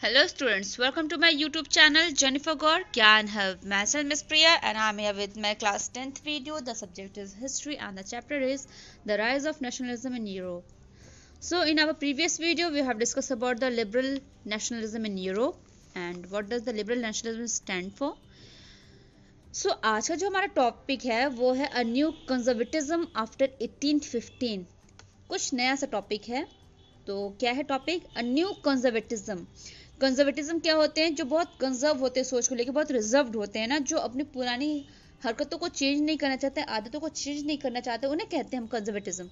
Hello students, welcome to my YouTube channel Jennifer Gaur Gyan Hub. Myself Miss Priya and I am here with my class 10th video. The subject is history and the chapter is the rise of nationalism in Europe. So in our previous video we have discussed about the liberal nationalism in Europe and what does the liberal nationalism stand for. So आज का जो हमारा topic है वो है a new conservatism after 1815. कुछ नया सा टॉपिक है. तो क्या है topic? A new conservatism. Conservatism क्या होते हैं? जो बहुत कंजर्व होते हैं, सोच को लेकर बहुत रिजर्व्ड होते हैं ना, जो अपनी पुरानी हरकतों को चेंज नहीं करना चाहते, आदतों को चेंज नहीं करना चाहते, उन्हें कहते हैं हम कंजर्वेटिज्म.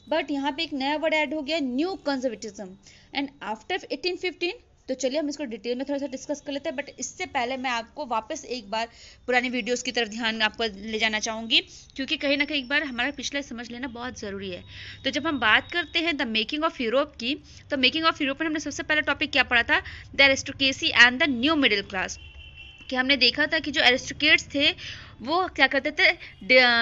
बट यहाँ पे एक नया वर्ड ऐड हो गया, न्यू कंजर्वेटिज्म. एंड आफ्टर 1815 तो चलिए हम इसको डिटेल में थोड़ा सा डिस्कस कर लेते हैं. बट इससे पहले मैं आपको वापस एक बार पुरानी वीडियोस की तरफ ध्यान आपको ले जाना चाहूँगी, क्योंकि कहीं ना कहीं एक बार हमारा पिछला समझ लेना बहुत ज़रूरी है. तो जब हम बात करते हैं द मेकिंग ऑफ यूरोप की, तो मेकिंग ऑफ यूरोप में हमने सबसे पहला टॉपिक क्या पढ़ा था? The aristocracy and the new middle class. कि हमने देखा था कि जो एरिस्टोक्रेट्स थे वो क्या करते थे?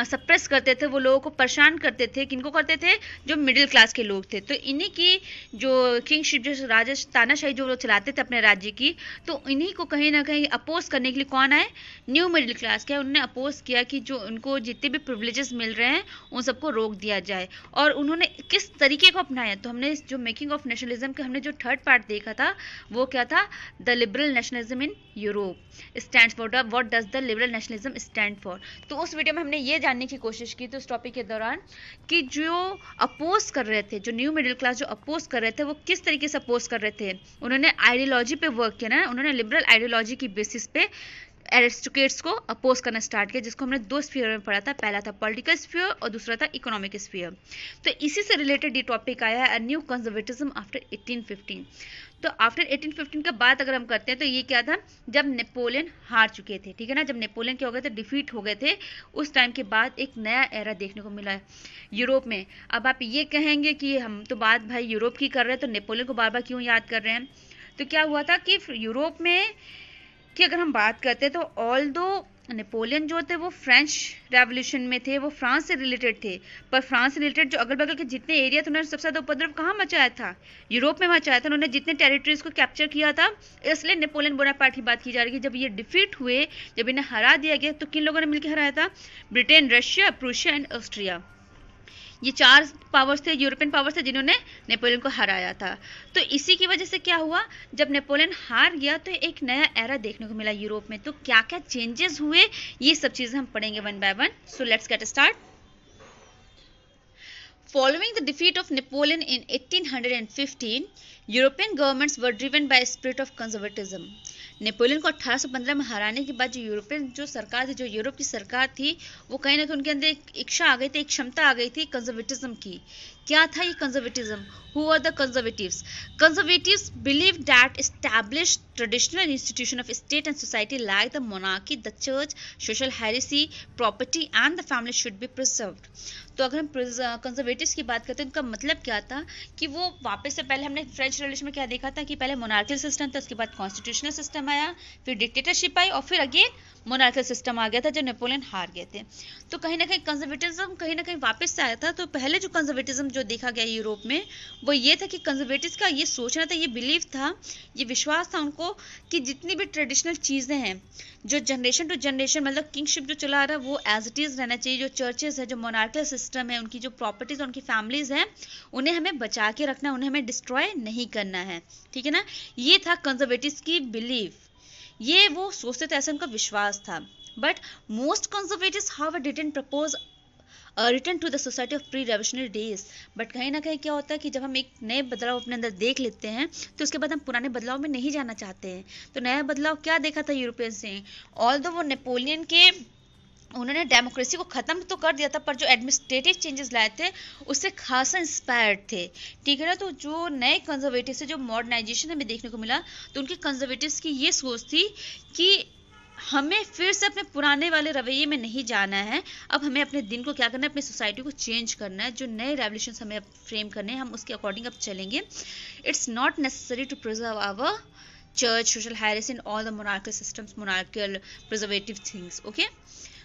सप्रेस करते थे, वो लोगों को परेशान करते थे. किनको करते थे? जो मिडिल क्लास के लोग थे. तो इन्हीं की जो किंगशिप, जो राजा तानाशाही जो लोग चलाते थे अपने राज्य की, तो इन्हीं को कहीं ना कहीं अपोज करने के लिए कौन आए? New middle class. क्या उन्होंने अपोज किया कि जो उनको जितने भी प्रिविलेजेस मिल रहे हैं उन सबको रोक दिया जाए. और उन्होंने किस तरीके को अपनाया? तो हमने जो मेकिंग ऑफ नेशनलिज्म का हमने जो थर्ड पार्ट देखा था वो क्या था? The liberal nationalism in Europe stands for. What does the liberal nationalism stand for? तो उस वीडियो में हमने ये जानने की कोशिश की थी उस टॉपिक के दौरान कि जो अपोज कर रहे थे, जो न्यू मिडिल क्लास जो अपोज कर रहे थे, वो किस तरीके से अपोज कर रहे थे. उन्होंने आइडियोलॉजी पे वर्क किया ना, उन्होंने लिबरल आइडियोलॉजी की बेसिस पे एरिस्टोक्रेट्स को अपोज करना स्टार्ट किया, जिसको हमने दो स्फीयर में पढ़ा था. पहला था पॉलिटिकल स्फीयर और दूसरा था इकोनॉमिक स्फीयर. तो इसी से रिलेटेड ये टॉपिक आया है, न्यू कंजर्वेटिज्म आफ्टर 1815. तो आफ्टर 1815 के बाद अगर हम करते हैं तो ये क्या था? जब नेपोलियन हार चुके थे, ठीक है ना, जब नेपोलियन क्या हो गए थे? डिफीट हो गए थे. उस टाइम के बाद एक नया एरा देखने को मिला है यूरोप में. अब आप ये कहेंगे कि हम तो बात भाई यूरोप की कर रहे हैं, तो नेपोलियन को बार बार क्यों याद कर रहे हैं? तो क्या हुआ था कि यूरोप में कि अगर हम बात करते हैं तो ऑल दो नेपोलियन जो थे वो फ्रेंच रेवोल्यूशन में थे, वो फ्रांस से रिलेटेड थे, पर फ्रांस से रिलेटेड जो अगल बगल के जितने एरिया थे उन्होंने सबसे ज़्यादा उपद्रव कहाँ मचाया था? यूरोप में मचाया था. उन्होंने जितने टेरिटरीज को कैप्चर किया था, इसलिए नेपोलियन बोनापार्ट की बात की जा रही है. जब ये डिफीट हुए, जब इन्हें हरा दिया गया, तो किन लोगों ने मिलकर हराया था? Britain, Russia, Prussia and Austria. ये चार पावर्स थे, यूरोपियन पावर्स थे, जिन्होंने नेपोलियन को हराया था. तो इसी की वजह से क्या हुआ? जब नेपोलियन हार गया तो एक नया एरा देखने को मिला यूरोप में. तो क्या क्या चेंजेस हुए, ये सब चीज़ें हम पढ़ेंगे one by one. So let's get start. Following the defeat of Napoleon in 1815, European governments were driven by a spirit of conservatism. Napoleon को 1815 में हराने के बाद जो यूरोपियन जो सरकार थी, जो यूरोप की सरकार थी, वो कहीं ना कहीं उनके अंदर एक इच्छा आ गई थी, एक क्षमता आ गई थी कंजर्वेटिज्म की. क्या था ये conservatism? Who are the conservatives? Conservatives believe that established traditional institution of state and society like the monarchy, the church, social heresy, property and the family should be preserved. तो अगर हम कंजर्वेटिव्स की बात करते हैं, उनका मतलब क्या था कि वो वापस से पहले हमने फ्रेंच रेवोल्यूशन में क्या देखा था कि पहले मोनार्कियल सिस्टम था, उसके बाद कॉन्स्टिट्यूशनल सिस्टम आया, फिर डिक्टेटरशिप आई और फिर अगेन मोनार्कियल सिस्टम आ गया था जब नेपोलियन हार गए थे. तो कहीं ना कहीं कंजर्वेटिज्म कहीं ना कहीं वापस से आया था. तो पहले जो कंजर्वेटिज्म जो देखा गया यूरोप में वो ये था कि कंजर्वेटिव्स का ये सोचना था, ये बिलीव था, ये विश्वास था उनको कि जितनी भी ट्रेडिशनल चीज़ें हैं, जो जनरेशन टू जनरेशन मतलब किंगशिप जो चला रहा है वो एज इट इज़ रहना चाहिए. जो चर्चेज है, जो मोनार्कियल सिस्टम है, उनकी जो प्रॉपर्टीज, उनकी फैमिलीज हैं, उन्हें हमें बचा के रखना है, उन्हें हमें डिस्ट्रॉय नहीं करना है. ठीक है ना, ये था कंजर्वेटिव्स की बिलीव. ये वो सोचते थे, ऐसा उनका विश्वास था. But most conservatives however didn't propose return to the society of pre revolutionary days. But कहीं ना कहीं क्या होता है कि जब हम एक नए बदलाव अपने अंदर देख लेते हैं तो उसके बाद हम पुराने बदलाव में नहीं जाना चाहते हैं. तो नया बदलाव क्या देखा था यूरोपियन से? ऑल्दो वो नेपोलियन के उन्होंने डेमोक्रेसी को ख़त्म तो कर दिया था, पर जो एडमिनिस्ट्रेटिव चेंजेस लाए थे उससे खासा इंस्पायर्ड थे. ठीक है ना. तो जो नए कंजर्वेटिव से जो मॉडर्नाइजेशन हमें देखने को मिला, तो उनके कंजर्वेटिव्स की ये सोच थी कि हमें फिर से अपने पुराने वाले रवैये में नहीं जाना है. अब हमें अपने दिन को क्या करना है? अपनी सोसाइटी को चेंज करना है. जो नए रेवोल्यूशन हमें फ्रेम करने हैं, हम उसके अकॉर्डिंग अब चलेंगे. It's not necessary to preserve our church, social heresy, and all the monarchical systems, monarchical preservative things. Okay,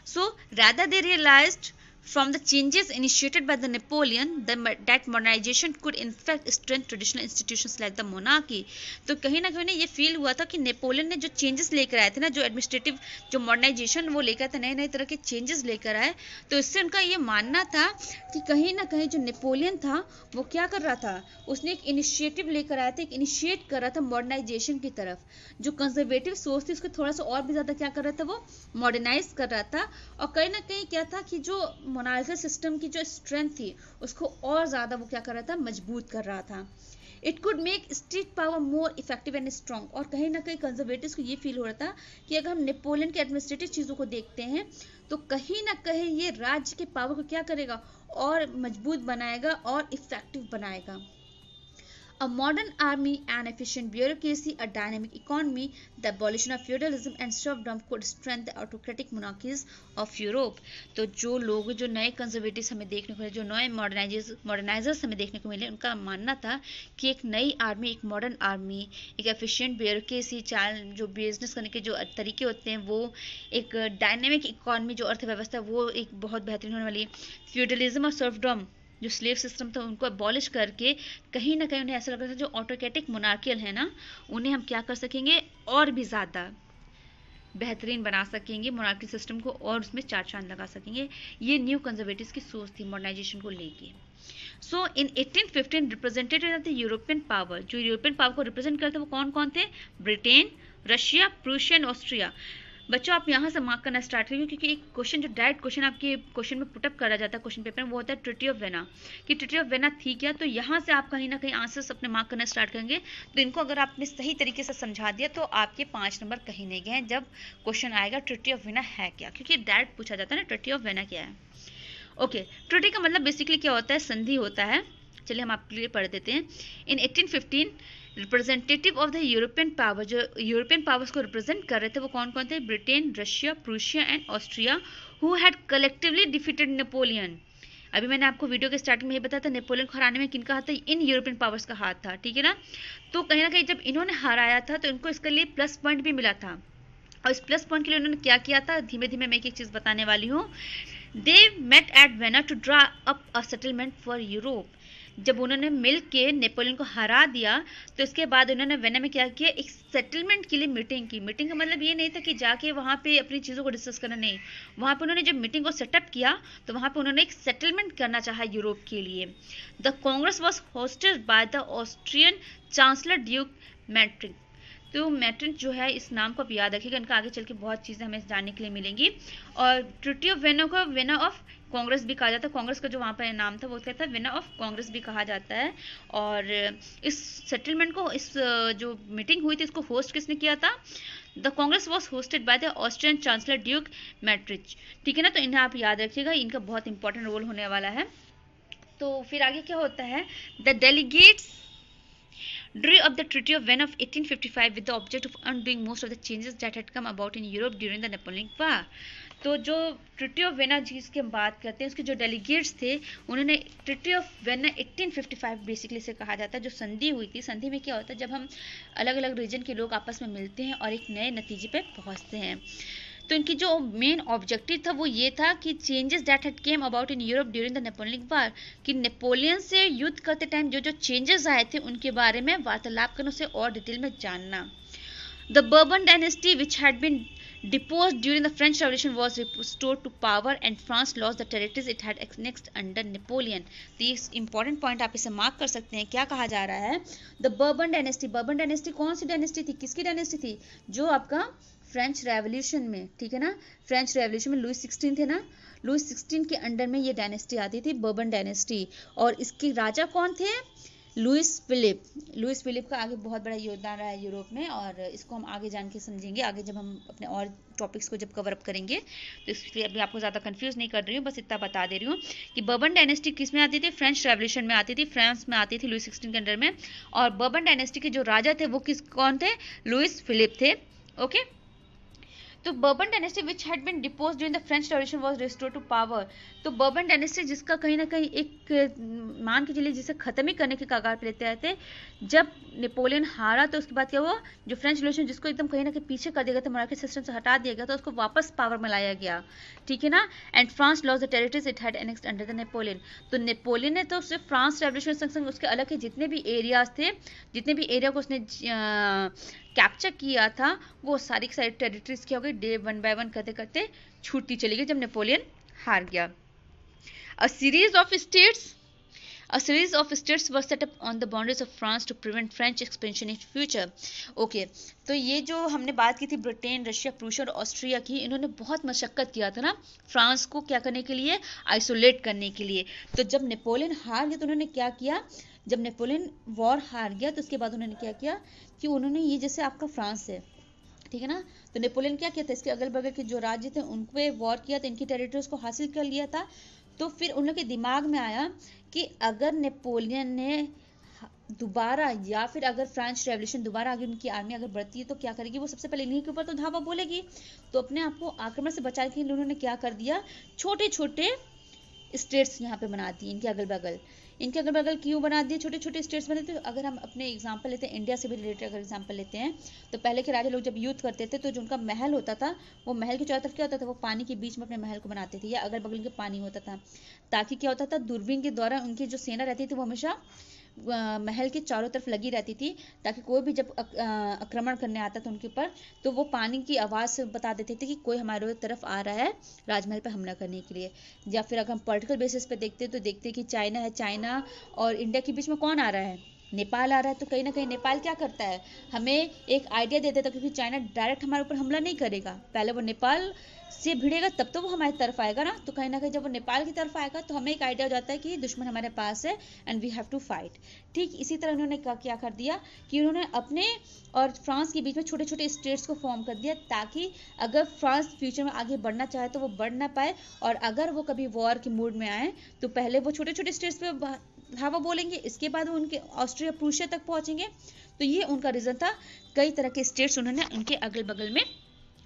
so rather they realized From the changes initiated by the Napoleon, that modernization could in fact strengthen traditional institutions like the monarchy. तो कहीं ना कहीं ये feel हुआ था कि Napoleon ने जो चेंजेस लेकर आए थे ना, जो एडमिनिस्ट्रेटिव जो मॉडर्नाइजेशन वो लेकर आए थे, नए नए तरह के चेंजेस लेकर आए, तो इससे उनका ये मानना था कि कहीं ना कहीं जो नेपोलियन था वो क्या कर रहा था, उसने एक इनिशिएटिव लेकर आया था, एक इनिशिएट कर रहा था मॉडर्नाइजेशन की तरफ। जो कंजर्वेटिव सोच थी उसको थोड़ा सा और भी ज़्यादा क्या कर रहा था, वो मॉडर्नाइज कर रहा था। और कहीं ना कहीं क्या था कि जो मोनार्किकल सिस्टम की जो स्ट्रेंथ थी उसको और ज़्यादा वो क्या कर रहा था, मजबूत कर रहा था। It could make state power more effective and strong. और कहीं ना कहीं कंजर्वेटिव्स को ये फील हो रहा था कि अगर हम नेपोलियन के एडमिनिस्ट्रेटिव चीज़ों को देखते हैं तो कहीं ना कहीं ये राज्य के पावर को क्या करेगा, और मजबूत बनाएगा और इफेक्टिव बनाएगा। A modern army, an efficient bureaucracy, a dynamic economy, the abolition of feudalism and serfdom could strengthen the autocratic monarchies of Europe. तो जो लोग, जो नए कंजर्वेटिव्स हमें देखने को मिले, जो नए मॉडर्नाइजर्स हमें देखने को मिले, उनका मानना था कि एक नई आर्मी, एक मॉडर्न आर्मी, एक एफिशिएंट ब्यूरोक्रेसी, जो बिजनेस करने के जो तरीके होते हैं वो, एक डायनेमिक इकोनॉमी जो अर्थव्यवस्था वो एक बहुत बेहतरीन होने वाली, फ्यूडलिज्म और सर्फडम जो स्लेव सिस्टम था उनको अबॉलिश करके कहीं ना कहीं उन्हें ऐसा लग रहा था जो ऑटोक्रेटिक मोनार्कियल है ना, उन्हें हम क्या कर सकेंगे, और भी ज़्यादा बेहतरीन बना सकेंगे मोनार्की सिस्टम को, और उसमें चार चांद लगा सकेंगे। ये न्यू कंजर्वेटिव्स की सोच थी मॉडर्नाइजेशन को लेके। सो इन 1815 representative of the European power, जो यूरोपियन पावर को रिप्रेजेंट करते वो कौन कौन थे, ब्रिटेन, रशिया, प्रूशिया, ऑस्ट्रिया। बच्चों आप यहाँ से मार्क करना स्टार्ट करिए, क्योंकि एक क्वेश्चन जो डायरेक्ट क्वेश्चन आपके क्वेश्चन में पुटअप करा जाता है क्वेश्चन पेपर में, वो होता है ट्रीटी ऑफ वेना, कि ट्रीटी ऑफ वेना थी क्या। तो यहाँ से आप कहीं ना कहीं आंसर्स अपने मार्क करना स्टार्ट करेंगे। तो इनको अगर आपने सही तरीके से समझा दिया तो आपके 5 नंबर कहीं नहीं गए हैं जब क्वेश्चन आएगा ट्रीटी ऑफ वेना है क्या, क्योंकि डायरेक्ट पूछा जाता है ना ट्रीटी ऑफ वेना क्या है। ओके, ट्रीटी का मतलब बेसिकली क्या होता है, संधि होता है। चलिए हम आपके लिए पढ़ देते हैं। इन 1815 representative of the European power, जो यूरोपियन पावर्स को रिप्रेजेंट कर रहे थे वो कौन कौन थे, Britain, Russia, Prussia and Austria, who had collectively defeated Napoleon. अभी मैंने आपको वीडियो के स्टार्टिंग में ये बताया था नेपोलियन को हराने में किनका हाथ था, इन यूरोपियन पावर्स का हाथ था, ठीक है ना। तो कहीं ना कहीं जब इन्होंने हराया था तो इनको इसके लिए प्लस पॉइंट भी मिला था, और इस प्लस पॉइंट के लिए उन्होंने क्या किया था, धीमे धीमे मैं एक एक चीज़ बताने वाली हूँ। They met at Vienna to draw up a settlement for Europe. जब उन्होंने मिल के नेपोलियन को हरा दिया तो इसके बाद उन्होंने वेना में क्या किया, एक सेटलमेंट के लिए मीटिंग की। मीटिंग का मतलब ये नहीं था कि जाके वहाँ पे अपनी चीज़ों को डिस्कस करना, नहीं, वहाँ पे उन्होंने जब मीटिंग को सेटअप किया तो वहाँ पे उन्होंने एक सेटलमेंट करना चाहा यूरोप के लिए। The Congress was hosted by the Austrian chancellor duke Metternich. तो मैट्रिक जो है, इस नाम को आप याद रखिएगा, इनका आगे चल के बहुत चीज़ें हमें जानने के लिए मिलेंगी। और ट्रीटी ऑफ वेना को वेना ऑफ कांग्रेस भी कहा जाता है, कांग्रेस का जो वहाँ पर नाम था वो क्या था, वेना ऑफ कांग्रेस भी कहा जाता है। और इस सेटलमेंट को, इस जो मीटिंग हुई थी इसको होस्ट किसने किया था, the Congress was hosted by the Austrian chancellor Duke Metternich, ठीक है ना। तो इन्हें आप याद रखिएगा, इनका बहुत इंपॉर्टेंट रोल होने वाला है। तो फिर आगे क्या होता है, the delegates drew up the Treaty of Vienna of 1855 with the object of undoing most of the changes that had come about in Europe during the Napoleonic War. तो जो ट्रिटी ऑफ वेना जिसकी हम बात करते हैं उसके जो delegates थे उन्होंने ट्रिटी ऑफ वेना 1855 बेसिकली से कहा जाता है, जो संधि हुई थी। संधि में क्या होता है, जब हम अलग अलग रीजन के लोग आपस में मिलते हैं और एक नए नतीजे पे पहुंचते हैं। तो इनकी जो मेन ऑब्जेक्टिव था वो ये था कि changes that had came about in Europe during the Napoleon war, कि नेपोलियन से युद्ध करते टाइम जो जो चेंजेस आए थे उनके बारे में वार्तालाप करना, उसे और डिटेल में जानना। The Bourbon dynasty which had been deposed during the French Revolution was restored to power and France lost the territories it had annexed under Napoleon. तो ये इंपॉर्टेंट पॉइंट आप इसे मार्क कर सकते हैं। क्या कहा जा रहा है, the Bourbon dynasty. Bourbon dynasty कौन सी डायनेस्टी थी, किसकी डायनेस्टी थी, जो आपका फ्रेंच रेवोल्यूशन में, ठीक है ना, फ्रेंच रेवोल्यूशन में लुइस 16 थे ना, लुइस 16 के अंडर में ये डायनेस्टी आती थी, बर्बन डायनेस्टी। और इसके राजा कौन थे, लुइस फिलिप। लुइस फिलिप का आगे बहुत बड़ा योगदान रहा है यूरोप में, और इसको हम आगे जान के समझेंगे, आगे जब हम अपने और टॉपिक्स को जब कवर अप करेंगे। तो इसलिए अभी आपको ज़्यादा कंफ्यूज नहीं कर रही हूँ, बस इतना बता दे रही हूँ कि बर्बन डायनेस्टी किस में आती थी, फ्रेंच रेवोल्यूशन में आती थी, फ्रांस में आती थी लुइस 16 के अंडर में। और बर्बन डायनेस्टी के जो राजा थे वो कौन थे, लुइस फिलिप थे। ओके, तो Bourbon dynasty which had been deposed during the French revolution was restored to power. तो बर्बन डायनेस्टी जिसका कहीं ना कहीं एक मान के चलिए जिसे खत्म ही करने के कगार पे लेते आए थे, जब नेपोलियन हारा तो उसके बाद क्या हुआ, जो फ्रेंच रेवोल्यूशन जिसको एकदम कहीं ना कहीं पीछे कर दिया गया था, मोनार्की सिस्टम से हटा दिया गया था, उसको वापस पावर में लाया गया, ठीक है ना। And France lost the territories it had annexed under the Napoleon. तो नेपोलियन ने तो सिर्फ फ्रांस रेवोल्यूशन संग संग उसके अलग के जितने भी एरियाज थे, जितने भी एरिया को उसने कैप्चर किया था, वो सारी टेरिटरीज क्या हो गई, डे वन बाय वन करते करते छूटती चली गई जब नेपोलियन हार गया। A series of states was set up on the boundaries of France to prevent French expansion in future. Okay, तो ये जो हमने बात की थी ब्रिटेन, रशिया, प्रूशिया और ऑस्ट्रिया की, इन्होंने बहुत मशक्कत किया था ना फ्रांस को क्या करने के लिए, आइसोलेट करने के लिए। तो जब नेपोलियन हार गया तो उन्होंने क्या किया, जब नेपोलियन वॉर हार गया तो उसके बाद उन्होंने क्या किया कि उन्होंने ये जैसे आपका फ्रांस है, ठीक है ना, तो नेपोलियन क्या किया था, इसके अगल बगल के जो राज्य थे उन पे वॉर किया था, इनकी टेरिटरीज को हासिल कर लिया था। तो फिर उन लोग के दिमाग में आया कि अगर नेपोलियन ने दोबारा या फिर अगर फ्रेंच रेवोल्यूशन दोबारा आगे उनकी आर्मी अगर बढ़ती है तो क्या करेगी, वो सबसे पहले इन्हीं के ऊपर तो धावा बोलेगी। तो अपने आप को आक्रमण से बचाने के लिए उन्होंने क्या कर दिया, छोटे छोटे स्टेट्स यहाँ पे बना दिए इनके अगल बगल। इनके अगल बगल क्यों बना दिए, छोटे छोटे स्टेट्स बने। तो अगर हम अपने एग्जांपल लेते हैं, इंडिया से भी रिलेटेड अगर एग्जांपल लेते हैं, तो पहले के राजा लोग जब युद्ध करते थे तो जो उनका महल होता था, वो महल के चारों तरफ क्या होता था, वो पानी के बीच में अपने महल को बनाते थे या अगल बगल के पानी होता था, ताकि क्या होता था, दूरबीन के द्वारा उनकी जो सेना रहती थी वो हमेशा महल के चारों तरफ लगी रहती थी, ताकि कोई भी जब आक्रमण करने आता था उनके ऊपर तो वो पानी की आवाज़ से बता देते थे कि कोई हमारे तरफ आ रहा है राजमहल पर हमला करने के लिए। या फिर अगर हम पॉलिटिकल बेसिस पे देखते तो देखते कि चाइना है, चाइना और इंडिया के बीच में कौन आ रहा है, नेपाल आ रहा है। तो कहीं ना कहीं नेपाल क्या करता है, हमें एक आइडिया दे देता, क्योंकि चाइना डायरेक्ट हमारे ऊपर हमला नहीं करेगा, पहले वो नेपाल से भिड़ेगा तब तो वो हमारी तरफ आएगा ना। तो कहीं ना कहीं जब वो नेपाल की तरफ आएगा तो हमें एक आइडिया हो जाता है कि दुश्मन हमारे पास है and we have to fight. ठीक इसी तरह उन्होंने क्या कर दिया कि उन्होंने अपने और फ्रांस के बीच में छोटे छोटे स्टेट्स को फॉर्म कर दिया, ताकि अगर फ्रांस फ्यूचर में आगे बढ़ना चाहे तो वो बढ़ ना पाए, और अगर वो कभी वॉर के मूड में आए तो पहले वो छोटे छोटे स्टेट्स पे धावा बोलेंगे, इसके बाद वो उनके ऑस्ट्रिया प्रूशिया तक पहुंचेंगे। तो ये उनका रीजन था, कई तरह के स्टेट्स उन्होंने उनके अगल बगल में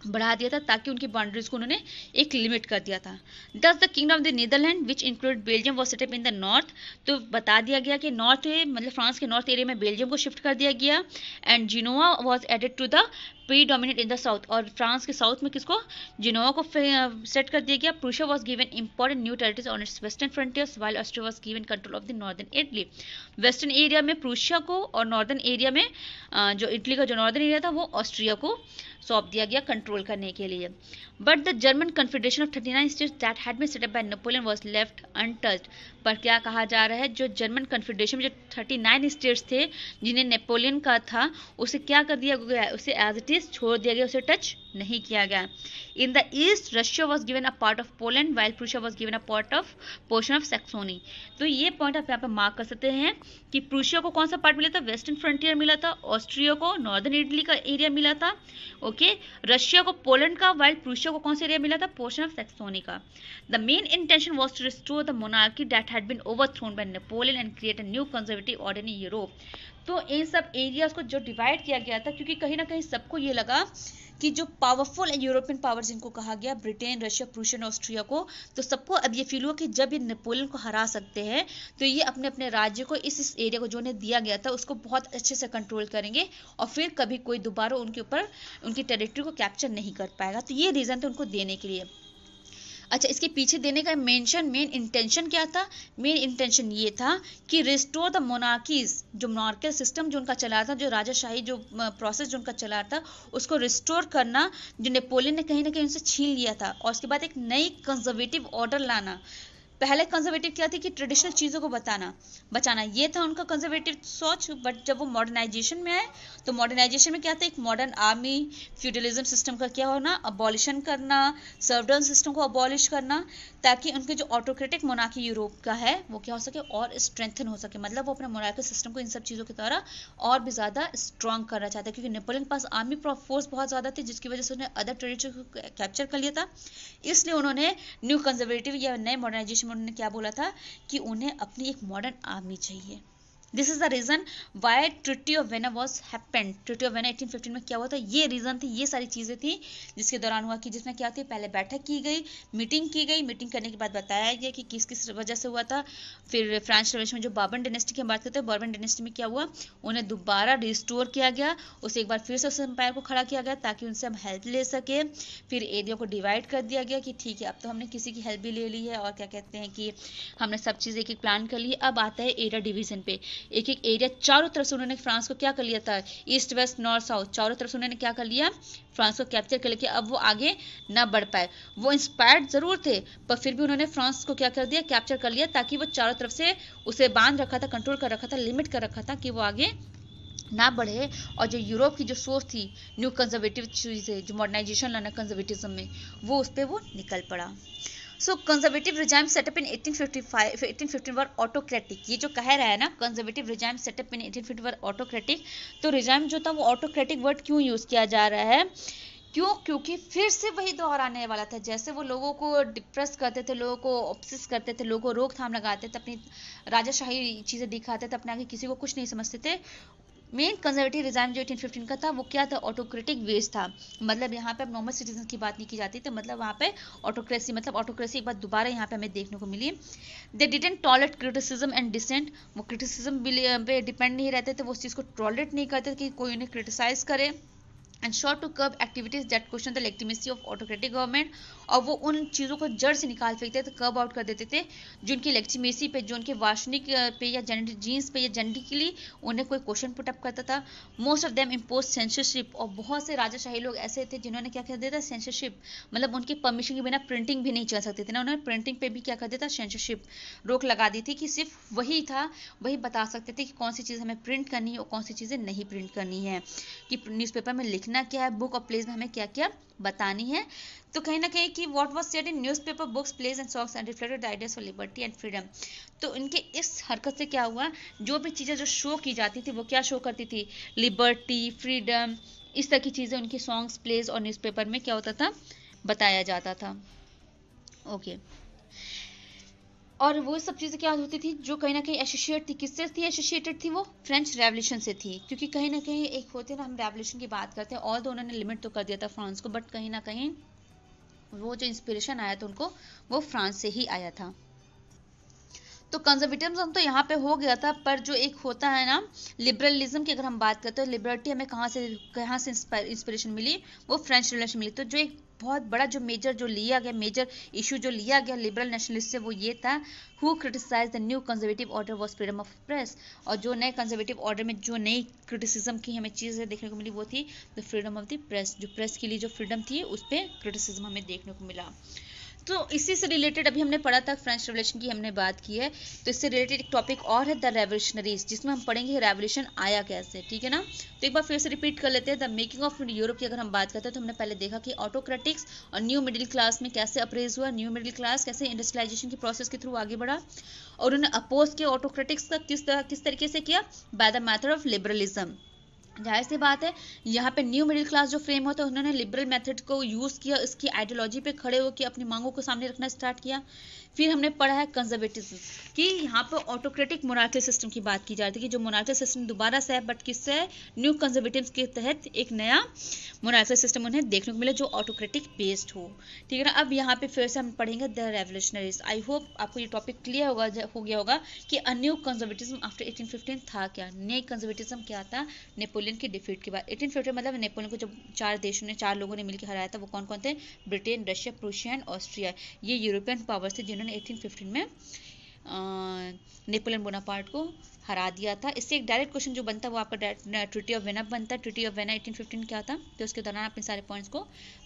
बढ़ा दिया था, ताकि उनकी बाउंड्रीज को उन्होंने एक लिमिट कर दिया था। Thus the kingdom of the Netherland which include Belgium was set up in the north. तो बता दिया गया कि नॉर्थ मतलब फ्रांस के नॉर्थ एरिया में बेल्जियम को शिफ्ट कर दिया गया, and Genoa was added to the predominate in the south. और फ्रांस के साउथ में किसको, जिनोवा को सेट कर दिया गया। Prussia was given important new territories on its western frontiers, while Austria was given control of the northern Italy. Western area में Prussia को और नॉर्दर्न एरिया में जो इटली का जो नॉर्दर्न एरिया था वो ऑस्ट्रिया को सौंप दिया गया कंट्रोल करने के लिए। But the German confederation of 39 states that had been set up by Napoleon was left untouched. पर क्या कहा जा रहा है, जो जर्मन कन्फेडरेशन में जो 39 स्टेट्स थे जिन्हें नेपोलियन का था, उसे क्या कर दिया गया, उसे एज इट इज छोड़ दिया गया, उसे टच नहीं किया गया। In the east Russia was given a part of Poland while Prussia was given a part of portion of Saxony. तो ये पॉइंट आप यहाँ पे मार्क कर सकते हैं कि प्रूशिया को कौन सा पार्ट मिला था, वेस्टर्न फ्रंटियर मिला था, ऑस्ट्रिया को नॉर्दर्न इटली का एरिया मिला था, ओके, रशिया को पोलैंड का, वाइल प्रूशिया को कौन सा एरिया मिला था, पोर्शन ऑफ सैक्सोनी का। The main intention was to restore the monarchy that had been overthrown by Napoleon and create a new conservative order in Europe. तो इन सब एरियाज को जो डिवाइड किया गया था, क्योंकि कहीं ना कहीं सबको ये लगा कि जो पावरफुल यूरोपियन पावर्स जिनको कहा गया, ब्रिटेन, रशिया, प्रूशिया, ऑस्ट्रिया को, तो सबको अब ये फील हुआ कि जब ये नेपोलियन को हरा सकते हैं तो ये अपने अपने राज्य को इस एरिया को जो उन्हें दिया गया था उसको बहुत अच्छे से कंट्रोल करेंगे और फिर कभी कोई दोबारा उनके ऊपर उनकी टेरिटरी को कैप्चर नहीं कर पाएगा। तो ये रीज़न था उनको देने के लिए। अच्छा, इसके पीछे देने का मेन इंटेंशन क्या था? मेन इंटेंशन ये था कि रिस्टोर द मोनार्कीज, जो मोनार्कियल सिस्टम जो उनका चला था, जो राजाशाही जो प्रोसेस जो उनका चला था, उसको रिस्टोर करना, जो नेपोलियन ने कहीं ना कहीं उनसे छीन लिया था, और उसके बाद एक नई कंजर्वेटिव ऑर्डर लाना। पहले कंजर्वेटिव क्या थी कि ट्रेडिशनल चीज़ों को बचाना, ये था उनका कंजर्वेटिव सोच। बट जब वो मॉडर्नाइजेशन में आए तो मॉडर्नाइजेशन में क्या था, एक मॉडर्न आर्मी, फ्यूडलिज्म सिस्टम का क्या होना, अबॉलिशन करना, सर्वडन सिस्टम को अबॉलिश करना, ताकि उनके जो ऑटोक्रेटिक मोनार्की यूरोप का है वो क्या हो सके और स्ट्रेंथन हो सके। मतलब वो अपने मोनार्की सिस्टम को इन सब चीज़ों के द्वारा और भी ज़्यादा स्ट्रॉन्ग करना चाहता है, क्योंकि नेपोलियन के पास आर्मी फोर्स बहुत ज़्यादा थी, जिसकी वजह से उन्होंने अदर टेरिटरी को कैप्चर कर लिया था। इसलिए उन्होंने न्यू कंजर्वेटिव या नए मॉडर्नाइजेशन उन्होंने क्या बोला था कि उन्हें अपनी एक मॉडर्न आर्मी चाहिए। This is the reason why treaty of Vienna was happened. Treaty of Vienna 1815 में क्या हुआ था, ये रीजन थी, ये सारी चीजें थी जिसके दौरान हुआ कि जिसमें क्या थी, पहले बैठक की गई, मीटिंग की गई, मीटिंग करने के बाद बताया गया कि किस किस वजह से हुआ था। फिर फ्रेंच रेवोल्यूशन में जो बार्बन डायनेस्टी की हम बात करते हैं, बार्बन डायनेस्टी में क्या हुआ, उन्हें दोबारा रिस्टोर किया गया, उसे एक बार फिर से उस एम्पायर को खड़ा किया गया ताकि उनसे हम हेल्प ले सके। फिर एरिया को डिवाइड कर दिया गया कि ठीक है अब तो हमने किसी की हेल्प भी ले ली है और क्या कहते हैं कि हमने सब चीज़ एक एक प्लान कर ली। अब आता है एरिया डिवीजन पे, एक एक एरिया चारों तरफ से उन्होंने फ्रांस को क्या कर लिया था, ईस्ट वेस्ट नॉर्थ साउथ चारों तरफ से उन्होंने क्या कर लिया, फ्रांस को कैप्चर कर लिया। अब वो आगे ना बढ़ पाए, वो इंस्पायर्ड जरूर थे पर फिर भी उन्होंने फ्रांस को क्या कर दिया, कैप्चर कर लिया, ताकि वो चारों तरफ से उसे बांध रखा था, कंट्रोल कर रखा था, लिमिट कर रखा था कि वो आगे ना बढ़े। और जो यूरोप की जो सोच थी, न्यू कंजर्वेटिव चीज़ें, जो मॉडर्नाइजेशन लाना कंजर्वेटिज्म में, वो उस पर वो निकल पड़ा। सो कंजर्वेटिव रिजाइम सेटअप इन 1815 वर ऑटोक्रेटिक। ये जो कह रहा है ना कंजर्वेटिव रिजाइम सेटअप इन 1815 वर ऑटोक्रेटिक, तो रिजाइम जो था वो ऑटोक्रेटिक वर्ड क्यों यूज किया जा रहा है, क्यों, क्योंकि फिर से वही दौर आने वाला था। जैसे वो लोगों को डिप्रेस करते थे, लोगों को ऑब्सेस करते थे, लोगों को रोकथाम लगाते थे, अपनी राजाशाही चीज़ें दिखाते थे, अपने आगे किसी को कुछ नहीं समझते थे। मेन कंजर्वेटिव रिजाइम जो 1815 का था वो क्या था, ऑटोक्रेटिक वेज था। मतलब यहाँ पे अब नॉर्मल सिटीजन की बात नहीं की जाती, तो मतलब वहाँ पे ऑटोक्रेसी, मतलब ऑटोक्रेसी एक बार दोबारा यहाँ पे हमें देखने को मिली। They didn't tolerate criticism and dissent. वो क्रिटिसिज्म पे डिपेंड नहीं रहते थे, वो उस चीज़ को टॉलरेट नहीं करते कि कोई उन्हें क्रिटिसाइज करे। And sought to curb activities that question the legitimacy of autocratic government. और वो उन चीज़ों को जड़ से निकाल फेंकते थे, कर्ब आउट कर देते थे जो उनकी लेजिटिमेसी पे, जो उनके वार्षिक पे या जीन्स पे या जेनेटिकली उन्हें कोई क्वेश्चन पुटअप करता था। Most of them impose censorship. और बहुत से राजाशाही लोग ऐसे थे जिन्होंने क्या कर दिया था, सेंसरशिप, मतलब उनकी परमिशन के बिना प्रिंटिंग भी नहीं चल सकती थी ना, उन्होंने प्रिंटिंग पे भी क्या कर दिया था, सेंसरशिप, रोक लगा दी थी कि सिर्फ वही था, वही बता सकते थे कि कौन सी चीज़ हमें प्रिंट करनी है और कौन सी चीज़ें नहीं प्रिंट करनी है, कि न्यूज़पेपर में लिखना क्या है, बुक और प्लेस में हमें क्या क्या बतानी है। तो कहीं ना कहीं कि what was said in newspaper, books, place and songs and reflected the ideas for liberty and freedom. तो इनके इस हरकत से क्या हुआ, जो भी चीज़ें जो शो की जाती थी वो क्या शो करती थी, लिबर्टी, फ्रीडम, इस तरह की चीज़ें उनकी सॉन्ग्स, प्लेस और न्यूज़पेपर में क्या होता था, बताया जाता था। ओके और वो सब चीज़ें क्या होती थी जो कहीं ना कहीं एसोसिएट थी, किससे थी एसोसिएटेड थी, वो फ्रेंच रेवोल्यूशन से थी। क्योंकि कहीं ना कहीं एक होते ना, हम रेवोल्यूशन की बात करते हैं, और तो उन्होंने लिमिट तो कर दिया था फ्रांस को, बट कहीं ना कहीं वो जो इंस्पिरेशन आया था उनको, वो फ्रांस से ही आया था। तो कंजर्वेटिज्म तो यहाँ पे हो गया था, पर जो एक होता है ना लिबरलिज्म की, अगर हम बात करते हैं लिबर्टी हमें कहाँ से इंस्पिरेशन मिली, वो फ्रेंच रिवोल्यूशन मिली। तो जो एक बहुत बड़ा जो मेजर जो लिया गया, मेजर इशू जो लिया गया लिबरल नेशनलिस्ट से, वो ये था, who criticize the new conservative order was freedom of press. और जो नए कंजर्वेटिव ऑर्डर में जो नई क्रिटिसिज्म की हमें चीज़ें देखने को मिली, वो थी the freedom of the press. जो प्रेस के लिए जो फ्रीडम थी उस पर क्रिटिसिज्म हमें देखने को मिला। तो इसी से रिलेटेड अभी हमने पढ़ा था, फ्रेंच रेवोल्यूशन की हमने बात की है, तो इससे रिलेटेड एक टॉपिक और है द रेवोल्यूशनरीज, जिसमें हम पढ़ेंगे रेवोल्यूशन आया कैसे, ठीक है ना। तो एक बार फिर से रिपीट कर लेते हैं। द मेकिंग ऑफ यूरोप की अगर हम बात करते हैं तो हमने पहले देखा कि ऑटोक्रेटिक्स और न्यू मिडिल क्लास में कैसे अप्रेज हुआ, न्यू मिडिल क्लास कैसे इंडस्ट्रियलाइजेशन की प्रोसेस के थ्रू आगे बढ़ा, और उन्होंने अपोज किया ऑटोक्रेटिक्स का किस तरीके से किया, by the method of liberalism. जाहिर सी बात है यहाँ पे न्यू मिडिल क्लास जो फ्रेम होता है, उन्होंने लिबरल मेथड को यूज़ किया, इसकी आइडियोलॉजी पे खड़े होकर अपनी मांगों को सामने रखना स्टार्ट किया। फिर हमने पढ़ा है कंजर्वेटिज्म कि यहाँ पर ऑटोक्रेटिक मोनार्कियल सिस्टम की बात की जाती है कि जो मोनार्कियल सिस्टम दोबारा से है, बट किससे है, न्यू कंजर्वेटिव्स के तहत एक नया मोनार्कियल सिस्टम उन्हें देखने को मिले जो ऑटोक्रेटिक बेस्ड हो, ठीक है ना। अब यहाँ पे फिर से हम पढ़ेंगे द रेवोल्यूशनरीज। आई होप आपको ये टॉपिक क्लियर हो गया होगा कि अ न्यू कंजर्वेटिज्म आफ्टर 1815 था क्या, नई कंजर्वेटिज्म क्या था नेपोलियन की डिफीट के बाद। 1815 मतलब नेपोलियन को जब चार लोगों ने मिलकर हराया था, वो कौन कौन थे, Britain, Russia, Prussia and Austria. ये यूरोपियन पावर्स थे जिन्होंने 1815 में नेपोलियन बोनापार्ट को हरा दिया था। इससे एक डायरेक्ट क्वेश्चन जो बनता है वो आपका ट्रीटी ऑफ वेना बनता है। ट्रीटी ऑफ वेना 1815 क्या था, तो उसके दौरान आप इन सारे पॉइंट्स को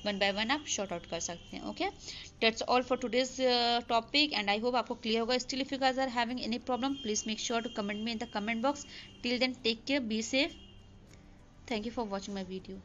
वन बाय वन आप शॉर्ट आउट कर सकते हैं। Okay, that's all for today's topic and I hope आपको क्लियर होगा। Still if you guys are having any problem please make sure to comment me in the comment box. Till then take care, be safe, thank you for watching my video.